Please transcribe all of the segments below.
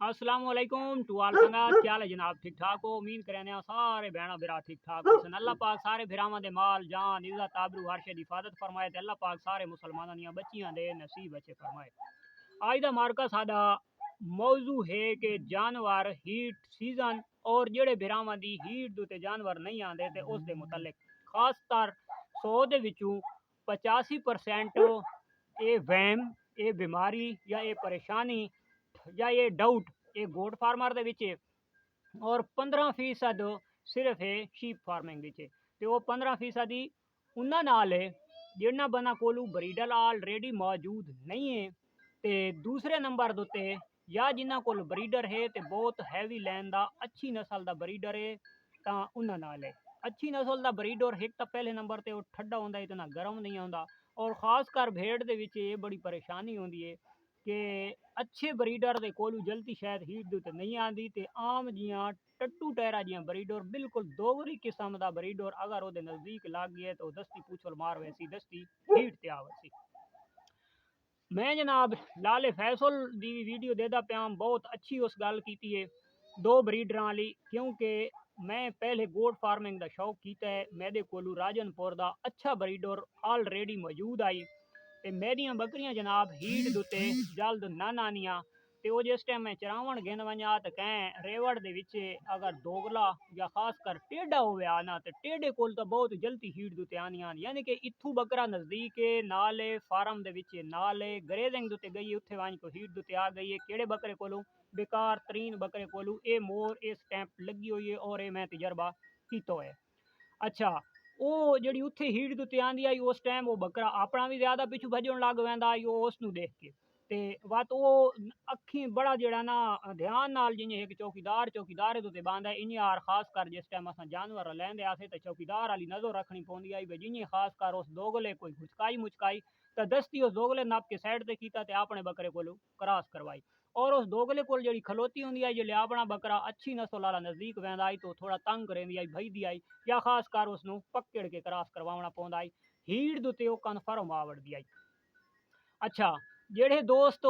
अस्सलामुअलैकुम टू आल संगात क्या हाल है जनाब ठीक ठाक हो उम्मीद करें सारे भैन बिरा ठीक ठाक हो अल्लाह पाक सारे भरावां दे माल जान इज्जत आबरू हर शे दी हिफाजत फरमाए ते अल्लाह पाक सारे मुसलमानां दियां बच्चियां दे नसीब अच्छे फरमाए। आज दा मार्का सादा मौजू है कि जानवर हीट सीजन और जेड़े भरावां दी हीट दे जानवर नहीं आंदे ते उस दे मुतल्लिक खास कर 100 दे विचों 85% ये वहम ये बीमारी या ये परेशानी या ये डाउट ये गोट फार्मर दे विच और 15% सिर्फ है शीप फार्मिंग विच ते वो 15% ही उन्ना नाल है जिन्ना बना कोलू ब्रीडर ऑलरेडी मौजूद नहीं है ते दूसरे नंबर दुते या जिन्ना कोल ब्रीडर है ते बहुत हैवी लैंड दा अच्छी नस्ल दा ब्रीडर है तां उन्ना नाल है अच्छी नस्ल दा ब्रीडर एक तो पहले नंबर ते वो ठंडा होंदा इतना गर्म नहीं होंदा और खास कर भेड़ दे विच ये बड़ी परेशानी होंदी है कि अच्छे ब्रीडर दे कोलू जल्दी शायद हीट दे नहीं आती ते आम जियां टट्टू टहरा जियां ब्रीडर बिल्कुल दोगरी किस्म का ब्रीडर अगर वो नज़दीक लग गया तो दस्ती पूछल मार वैसी दस्ती हीट ते आ वैसी। मैं जनाब लाले फैसल दी वीडियो देदा प्याम बहुत अच्छी उस गल की है दो ब्रीडर वाली क्योंकि मैं पहले गोट फार्मिंग का शौक किया है मेरे कोलू राजनपुर का अच्छा ब्रीडर ऑलरेडी मौजूद आई ते मेरिया बकरियां जनाब हीट दुते जल्द न आनियां ते वो जिस टाइम मैं चरावण गिन वजा तो कैं रेवड़ दे विच अगर दोगला या खास कर टेढ़ा होवे ना तो टेढ़े कोल तो बहुत जल्दी हीट दुते आनियां यानी कि इत्थू बकरा नजदीक है नाले फार्म दे विच नाले ग्रेजिंग दुते गई उत्थे वांज को हीट दुते आ गई है केड़े बकरे कोलों बेकार तरीन बकरे कोलू ए मोर ए स्टैंप लगी हुई है और ये मैं तजर्बा किया है। अच्छा वो जी उत्थे हीट दुते आंदी आई उस टाइम वो बकरा अपना भी ज्यादा पिछू भजन लग पैंदा आई उसनू देख के ते वत वो अखी बड़ा जड़ा ना ध्यान नाल जियां एक चौकीदार दुते बांधा इन यार खास कर जिस टाइम अस जानवर लैंदे आसे तो चौकीदार वाली नजर रखनी पौंदी आई भाई जियां खास कर उस दोगले कोई घुचकाई मुचकाई तो दस्ती उस दोगले नप के साइड से किया अपने बकरे को क्रॉस करवाई और उस दोगले को जी खलोती होंगी आई जिले अपना बकरा अच्छी नस्ल वाला नजदीक वहदा आई तो थोड़ा तंग रही आई भईदी आई या खास कर उसनू पकड़ के क्रॉस करवाना पौंदा आई हीट दुते कन्फर्म आ वड़दी आई। अच्छा जेड़े दोस्त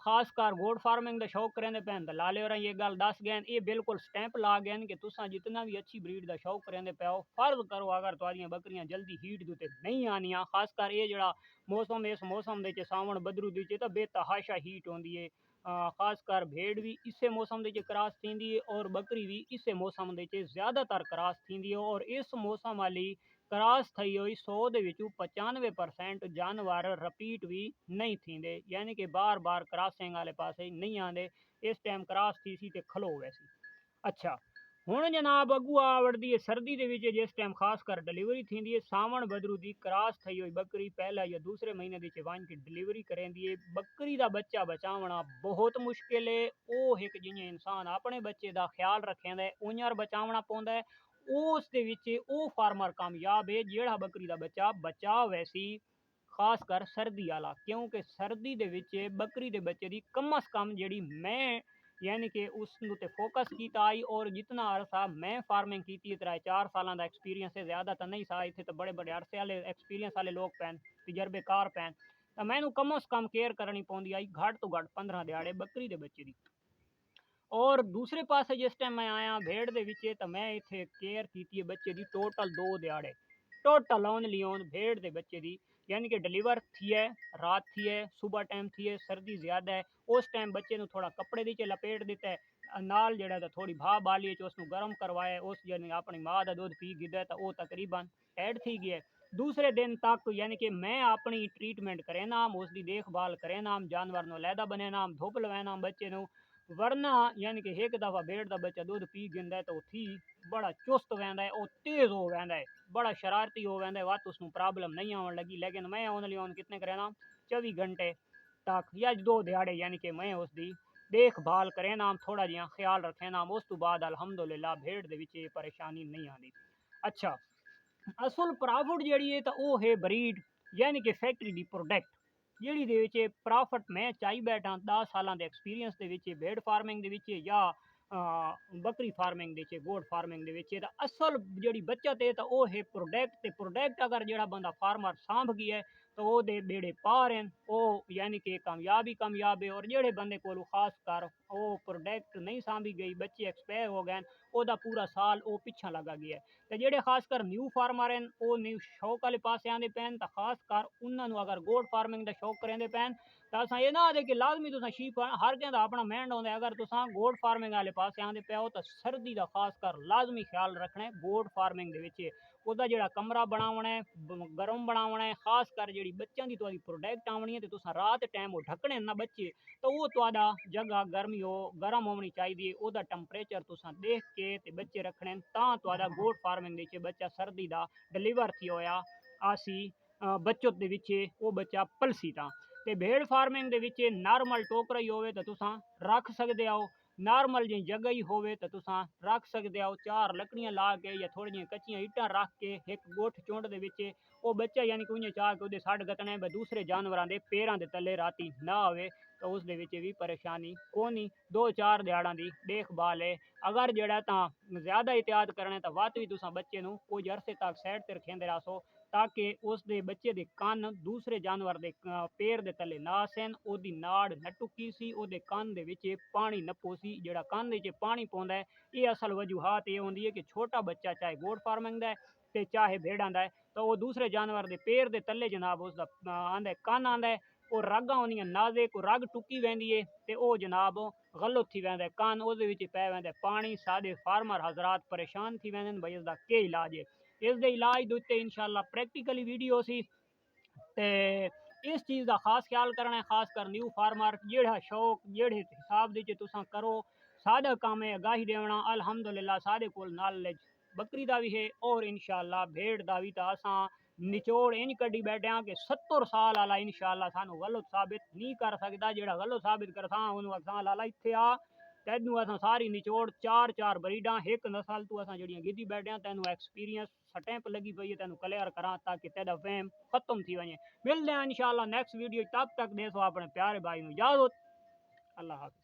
खास कर गोट फार्मिंग का शौक करेंदे पैन दलाले और ये गल दस गए ये बिल्कुल स्टैंप ला गए कि तुसा जितना भी अच्छी ब्रीड का शौक करेंदे पाओ फर्ज करो अगर तुहाडियां बकरियां जल्दी हीट दुते नहीं आनियां खास कर ये जड़ा मौसम इस मौसम दे सावण बदरू दी तो बेतहाशा हीट होंदी है खास कर भेड़ भी इसे मौसम दे क्रॉस थींदी है और बकरी भी इसे मौसम दे ज्यादातर क्रॉस थींदी है और इस मौसम वाली क्रॉस थी हुई 100 दे विचों 95% जानवर रिपीट भी नहीं थींदे यानी कि बार बार क्रॉसिंग वाले पास नहीं आते इस टाइम क्रॉस थी सी ते खलो वैसी। अच्छा हुण जनाब अगू आ वड़दी है सर्दी दे विच जिस टाइम खास कर डिलीवरी थींदी है सावण बदरू दी क्रॉस थी हुई बकरी पहला या दूसरे महीने दी वन की डिलीवरी करेंदी है बकरी दा बच्चा बचावना बहुत मुश्किल है वो एक जियां इंसान अपने बच्चे दा ख्याल रखेंदा है उं'यां बचावना पौंदा है उस दे विच वो फार्मर कामयाब है जेड़ा बकरी दा बच्चा बचा वैसी खास कर सर्दी वाला क्योंकि सर्दी दे विच बकरी दे बच्चे दी कम अज कम जेड़ी मैं यानी कि उस ते फोकस किया आई और जितना अरसा मैं फार्मिंग की 4 साल का एक्सपीरियंस है ज्यादा तो नहीं सा इतने तो बड़े बड़े अरसे वाले एक्सपीरियंस वाले लोग पैन तजर्बेकार पैन तो मैनू कम अज कम केयर करनी पौंदी आई घट तो घट 15 दिहाड़े बकरी दे बच्चे दी। और दूसरे पास जिस टाइम मैं आया भेड़ दे विचे तो मैं इतने केयर की बच्चे दी टोटल 2 दिहाड़े टोटल ओनली ऑन भेड़ दे बच्चे दी यानी कि डिलीवर थी है रात थी है सुबह टाइम थी है सर्दी ज्यादा है उस टाइम बच्चे नु थोड़ा कपड़े दी लपेट दिता है नाल जड़ा तो थोड़ी भाव बाली उसनू गर्म करवाया उस यानी अपनी माँ का दूध पी गिदा तो वो तकरीबन ऐड थी गया दूसरे दिन तक यानी कि मैं अपनी ट्रीटमेंट करे नाम उसकी देखभाल करे नाम जानवर नो लैदा बने नाम धुप लवैना बच्चे नु वरना यानी कि एक दफा भेड़ का बच्चा दूध पी गिंदा है तो थी बड़ा चुस्त वहदा है और तेज हो वहदा है बड़ा शरारती हो वहदा है वत उसनू प्रॉब्लम नहीं आवन लगी लेकिन मैं ओनली ऑन कितने करे ना 24 घंटे तक या 2 दिहाड़े यानी कि मैं उसकी देखभाल करे नाम थोड़ा जिहा ख्याल रखे नाम उस तो बाद अलहमदुलिल्लाह भेड़ दे विच परेशानी नहीं आती। अच्छा असल प्रॉफिट जी है तो वह है ब्रीड यानी कि फैक्ट्री दी प्रोडक्ट ਜਿਹੜੀ ਦੇ ਵਿੱਚ प्रॉफिट मैं चाई बैठा 10 साल के एक्सपीरियंस के भेड़ फार्मिंग या बकरी फार्मिंग गोट फार्मिंग असल जी बचत है तो वह है प्रोडक्ट अगर जो बंदा फार्मर सांभ गया है तो ओदे बेड़े पार हैं ओ यानी कि कामयाब है। और जेड़े बंदे को खास कर वो प्रोडक्ट नहीं सांभी गई, बच्चे एक्सपायर हो गए, ओदा पूरा साल वो पिछा लगा गया है। तो जेड़े खास कर न्यू फार्मर हैं वो न्यू शौक वाले पास आते पैन, तो खास कर उन्होंने अगर गोट फार्मिंग का शौक करेंदे पैन तो अस ये ना आदे कि लाजमी तुम शीप हर कहता अपना मैंड होंगे। अगर तुम गोट फार्मिंग वाले पास आते पे हो तो सर्दी का खास कर लाजमी ख्याल रखना है गोट फार्मिंग ਉਹਦਾ ਜਿਹੜਾ ਕਮਰਾ ਬਣਾਉਣਾ ਹੈ ਗਰਮ ਬਣਾਉਣਾ ਹੈ। ਖਾਸ ਕਰ ਜਿਹੜੀ ਬੱਚਿਆਂ ਦੀ ਤੁਹਾਡੀ ਪ੍ਰੋਡਕਟ ਆਉਣੀ ਹੈ ਤੇ ਤੁਸੀਂ ਰਾਤ ਟਾਈਮ ਉਹ ਢੱਕਣੇ ਨਾ ਬੱਚੇ, ਤਾਂ ਉਹ ਤੁਹਾਡਾ ਜਗ੍ਹਾ ਗਰਮੀ ਹੋ ਗਰਮ ਹੋਣੀ ਚਾਹੀਦੀ ਹੈ। ਉਹਦਾ ਟੈਂਪਰੇਚਰ ਤੁਸੀਂ ਦੇਖ ਕੇ ਤੇ ਬੱਚੇ ਰੱਖਣੇ ਤਾਂ ਤੁਹਾਡਾ ਗੋਟ ਫਾਰਮਿੰਗ ਦੇ ਵਿੱਚ ਬੱਚਾ ਸਰਦੀ ਦਾ ਡਿਲੀਵਰ ਥੀ ਹੋਇਆ ਆਸੀ ਬੱਚਤ ਦੇ ਵਿੱਚ ਉਹ ਬੱਚਾ ਪਲਸੀ ਤਾਂ। ਤੇ ਭੇਡ ਫਾਰਮਿੰਗ ਦੇ ਵਿੱਚ ਨਾਰਮਲ ਟੋਕਰਾ ਹੀ ਹੋਵੇ ਤਾਂ ਤੁਸੀਂ ਰੱਖ ਸਕਦੇ ਹੋ, नॉर्मल जी जगह ही होवे तो तुसा रख सकते हो। 4 लकड़ियां ला के या थोड़ी कच्चियां ईटा रख के एक गोठ चुंड दे विच वो बच्चा यानी कि उन्हें चाह के उहदे सड़ गतने दूसरे जानवरों के पैरों के तले राती ना आवे तो उस दे विच भी परेशानी कोनी। 2-4 दिहाड़ां दी देखभाल है। अगर जड़ा तां ज़्यादा एहतियात करना तो वत भी तुसा बच्चे नूं कुछ अरसे तक साइड ते रखेंदे रहो ताकि उस दे बच्चे दे कान दूसरे जानवर दे पैर दे तले ना आसन, ओदी नाड़ न टुकी सी, ओदे कान दे विच पानी न पोसी। जेड़ा कान दे विच पानी पौंदा है ये असल वजूहात ये होंदी है कि छोटा बच्चा चाहे गोट फार्मिंग दा है ते चाहे भेड़ां दा है तो वो दूसरे जानवर दे पैर दे तले जनाब उसदा आंदा कान आंदा है। वो रग होंदियां नाज़ुक, रग टुकी वेंदी है ते ओ जनाब गलत थी वेंदा है कान ओदे विच पै वेंदा पानी। साडे फार्मर हजरात परेशान थी वेंदे भाई इसदा के इलाज है। इस दे इलाज दे उत्ते इंशाअल्लाह प्रैक्टिकली वीडियो सी ते इस चीज़ का खास ख्याल करना है। खास कर न्यू फार्मर जेड़ा शौक जेड़े हिसाब दे तुसा करो सादा काम है आगाही देना। अल्हम्दुलिल्लाह साडे कोल नॉलेज बकरी का भी है और इंशाअल्लाह भेड़ का भी। तो असा निचोड़ इंज कड्डी बैठे हाँ कि 70 साल आला इंशाअल्लाह सानू गलत साबित नहीं कर सकता। जेड़ा गलत साबित करता उन्होंने असा लाला इत्थे आ तैनू असा सारी निचोड़ 4-4 ब्रीडां एक नस्ल तू असा जड़ियां गिद्धी बैठे हाँ तैनू एक्सपीरियंस स्टैंप लगी पई है तैनू क्लियर करा ताकि तेरा वहम खत्म थी वजे। मिलते हैं इंशाअल्लाह नेक्स्ट वीडियो, तब तक देसो अपने प्यारे भाई इजाजत। अल्लाह हाफिज़।